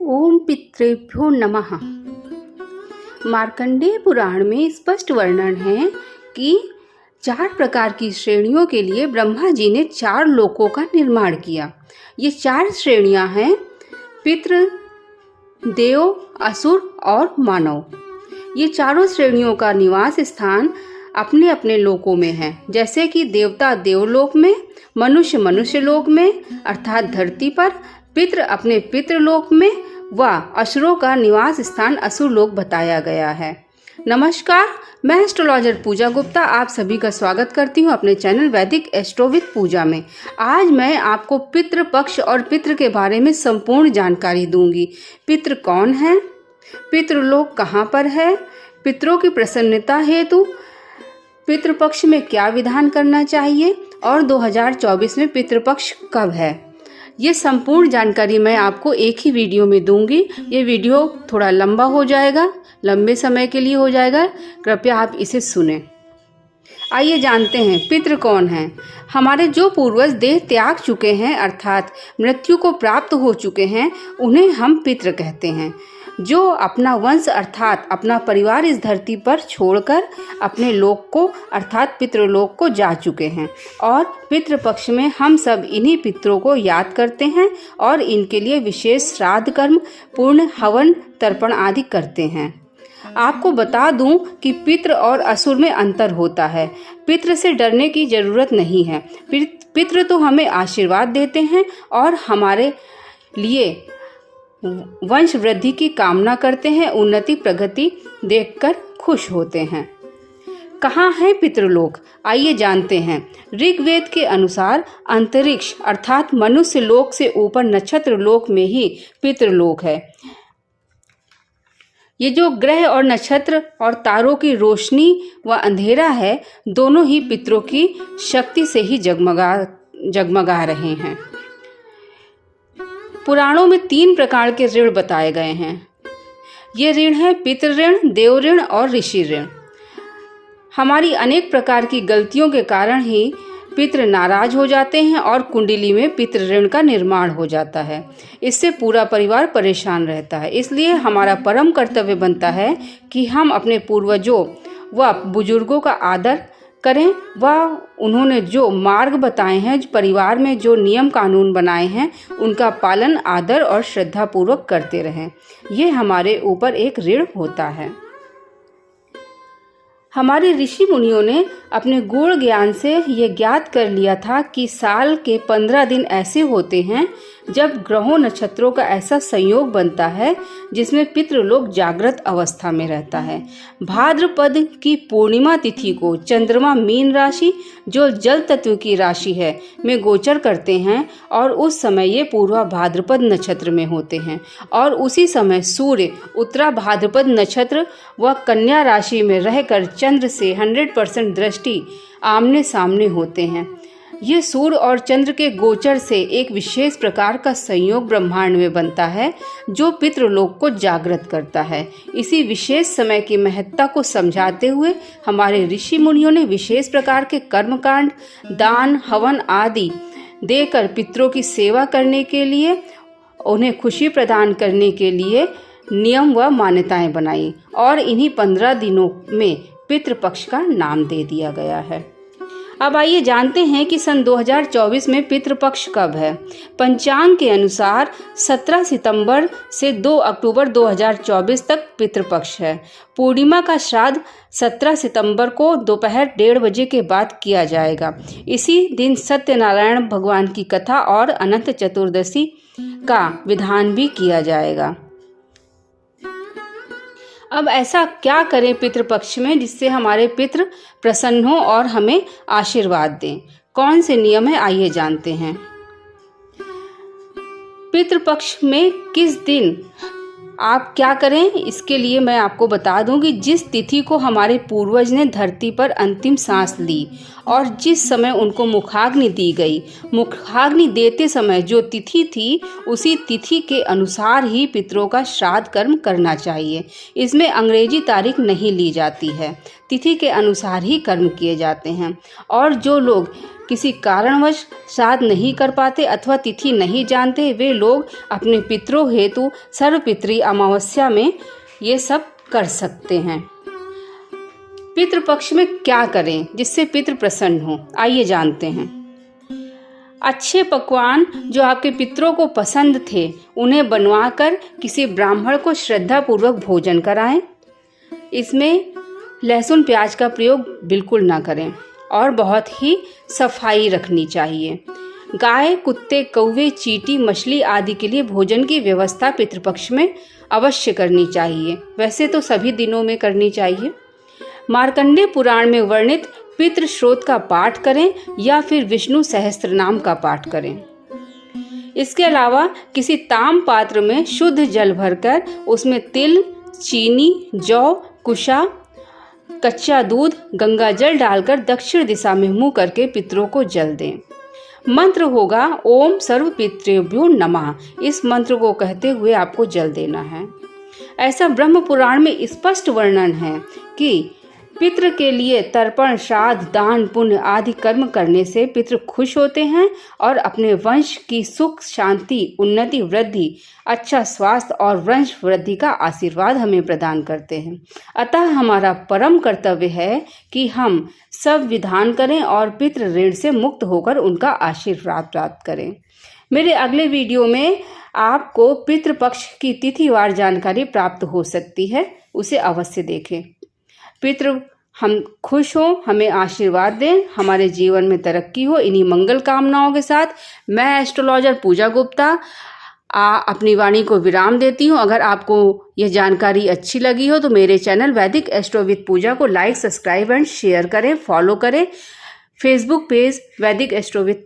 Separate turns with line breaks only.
ओम पितृभ्यो नमः। मार्कंडेय पुराण में स्पष्ट वर्णन है कि 4 प्रकार की श्रेणियों के लिए ब्रह्मा जी ने 4 लोकों का निर्माण किया। ये 4 श्रेणियां हैं पितृ, देव, असुर और मानव। ये चारों श्रेणियों का निवास स्थान अपने अपने लोकों में है। जैसे कि देवता देवलोक में, मनुष्य मनुष्य लोक में अर्थात धरती पर, पितृ अपने पितृलोक में व असुरों का निवास स्थान असुर लोक बताया गया है। नमस्कार, मैं एस्ट्रोलॉजर पूजा गुप्ता आप सभी का स्वागत करती हूँ अपने चैनल वैदिक एस्ट्रो विद पूजा में। आज मैं आपको पितृ पक्ष और पितृ के बारे में संपूर्ण जानकारी दूंगी। पितृ कौन है, पितृलोक कहाँ पर है, पितरों की प्रसन्नता हेतु पितृपक्ष में क्या विधान करना चाहिए और 2024 में पितृपक्ष कब है, ये संपूर्ण जानकारी मैं आपको एक ही वीडियो में दूंगी। ये वीडियो थोड़ा लंबा हो जाएगा, लंबे समय के लिए हो जाएगा, कृपया आप इसे सुनें। आइए जानते हैं पितृ कौन है। हमारे जो पूर्वज देह त्याग चुके हैं अर्थात मृत्यु को प्राप्त हो चुके हैं, उन्हें हम पितृ कहते हैं। जो अपना वंश अर्थात अपना परिवार इस धरती पर छोड़कर अपने लोक को अर्थात पितृलोक को जा चुके हैं, और पितृपक्ष में हम सब इन्हीं पितरों को याद करते हैं और इनके लिए विशेष श्राद्ध कर्म, पूर्ण हवन, तर्पण आदि करते हैं। आपको बता दूं कि पितृ और असुर में अंतर होता है। पितृ से डरने की जरूरत नहीं है। पितृ तो हमें आशीर्वाद देते हैं और हमारे लिए वंश वृद्धि की कामना करते हैं, उन्नति प्रगति देखकर खुश होते हैं। कहाँ है पितृलोक, आइए जानते हैं। ऋग्वेद के अनुसार अंतरिक्ष अर्थात मनुष्य लोक से ऊपर नक्षत्र लोक में ही पितृलोक है। ये जो ग्रह और नक्षत्र और तारों की रोशनी व अंधेरा है, दोनों ही पितरों की शक्ति से ही जगमगा रहे हैं। पुराणों में 3 प्रकार के ऋण बताए गए हैं। ये ऋण है पितृ ऋण, देव ऋण और ऋषि ऋण। हमारी अनेक प्रकार की गलतियों के कारण ही पितृ नाराज हो जाते हैं और कुंडली में पितृ ऋण का निर्माण हो जाता है। इससे पूरा परिवार परेशान रहता है। इसलिए हमारा परम कर्तव्य बनता है कि हम अपने पूर्वजों व बुजुर्गों का आदर करें व उन्होंने जो मार्ग बताए हैं, परिवार में जो नियम कानून बनाए हैं, उनका पालन आदर और श्रद्धा पूर्वक करते रहें। ये हमारे ऊपर एक ऋण होता है। हमारे ऋषि मुनियों ने अपने गूढ़ ज्ञान से ये ज्ञात कर लिया था कि साल के 15 दिन ऐसे होते हैं जब ग्रहों नक्षत्रों का ऐसा संयोग बनता है जिसमें पितृलोक जागृत अवस्था में रहता है। भाद्रपद की पूर्णिमा तिथि को चंद्रमा मीन राशि, जो जल तत्व की राशि है, में गोचर करते हैं और उस समय ये पूर्वा भाद्रपद नक्षत्र में होते हैं, और उसी समय सूर्य उत्तरा भाद्रपद नक्षत्र व कन्या राशि में रहकर चंद्र से 100% दृष्टि आमने सामने होते हैं। ये सूर्य और चंद्र के गोचर से एक विशेष प्रकार का संयोग ब्रह्मांड में बनता है जो पितृलोक को जागृत करता है। इसी विशेष समय की महत्ता को समझाते हुए हमारे ऋषि मुनियों ने विशेष प्रकार के कर्मकांड, दान, हवन आदि देकर पितरों की सेवा करने के लिए, उन्हें खुशी प्रदान करने के लिए नियम व मान्यताएं बनाई, और इन्हीं 15 दिनों में पितृपक्ष का नाम दे दिया गया है। अब आइए जानते हैं कि सन 2024 में पितृपक्ष कब है। पंचांग के अनुसार 17 सितंबर से 2 अक्टूबर 2024 तक पितृपक्ष है। पूर्णिमा का श्राद्ध 17 सितंबर को दोपहर 1:30 बजे के बाद किया जाएगा। इसी दिन सत्यनारायण भगवान की कथा और अनंत चतुर्दशी का विधान भी किया जाएगा। अब ऐसा क्या करें पितृपक्ष में जिससे हमारे पितृ प्रसन्न हो और हमें आशीर्वाद दें? कौन से नियम है, आइए जानते हैं। पितृपक्ष में किस दिन आप क्या करें, इसके लिए मैं आपको बता दूं कि जिस तिथि को हमारे पूर्वज ने धरती पर अंतिम सांस ली और जिस समय उनको मुखाग्नि दी गई, मुखाग्नि देते समय जो तिथि थी, उसी तिथि के अनुसार ही पितरों का श्राद्ध कर्म करना चाहिए। इसमें अंग्रेजी तारीख नहीं ली जाती है, तिथि के अनुसार ही कर्म किए जाते हैं। और जो लोग किसी कारणवश श्राद्ध नहीं कर पाते अथवा तिथि नहीं जानते, वे लोग अपने पितरों हेतु सर्वपितृ अमावस्या में ये सब कर सकते हैं। पितृपक्ष में क्या करें जिससे पितृ प्रसन्न हो, आइए जानते हैं। अच्छे पकवान जो आपके पितरों को पसंद थे उन्हें बनवाकर किसी ब्राह्मण को श्रद्धापूर्वक भोजन कराएं। इसमें लहसुन प्याज का प्रयोग बिल्कुल ना करें और बहुत ही सफाई रखनी चाहिए। गाय, कुत्ते, कौवे, चींटी, मछली आदि के लिए भोजन की व्यवस्था पितृपक्ष में अवश्य करनी चाहिए। वैसे तो सभी दिनों में करनी चाहिए। मार्कंडेय पुराण में वर्णित पितृ श्रोत का पाठ करें या फिर विष्णु सहस्त्र नाम का पाठ करें। इसके अलावा किसी ताम पात्र में शुद्ध जल भरकर उसमें तिल, चीनी, जौ, कुशा, कच्चा दूध, गंगा जल डालकर दक्षिण दिशा में मुंह करके पितरों को जल दें। मंत्र होगा ओम सर्व पितृभ्यो नमः। इस मंत्र को कहते हुए आपको जल देना है। ऐसा ब्रह्म पुराण में स्पष्ट वर्णन है कि पितृ के लिए तर्पण, श्राद्ध, दान, पुण्य आदि कर्म करने से पितृ खुश होते हैं और अपने वंश की सुख, शांति, उन्नति, वृद्धि, अच्छा स्वास्थ्य और वंश वृद्धि का आशीर्वाद हमें प्रदान करते हैं। अतः हमारा परम कर्तव्य है कि हम सब विधान करें और पितृ ऋण से मुक्त होकर उनका आशीर्वाद प्राप्त करें। मेरे अगले वीडियो में आपको पितृपक्ष की तिथिवार जानकारी प्राप्त हो सकती है, उसे अवश्य देखें। पितृ हम खुश हों, हमें आशीर्वाद दें, हमारे जीवन में तरक्की हो। इन्हीं मंगल कामनाओं के साथ मैं एस्ट्रोलॉजर पूजा गुप्ता अपनी वाणी को विराम देती हूँ। अगर आपको यह जानकारी अच्छी लगी हो तो मेरे चैनल वैदिक एस्ट्रो विद पूजा को लाइक, सब्सक्राइब एंड शेयर करें, फॉलो करें। फेसबुक पेज वैदिक एस्ट्रो विद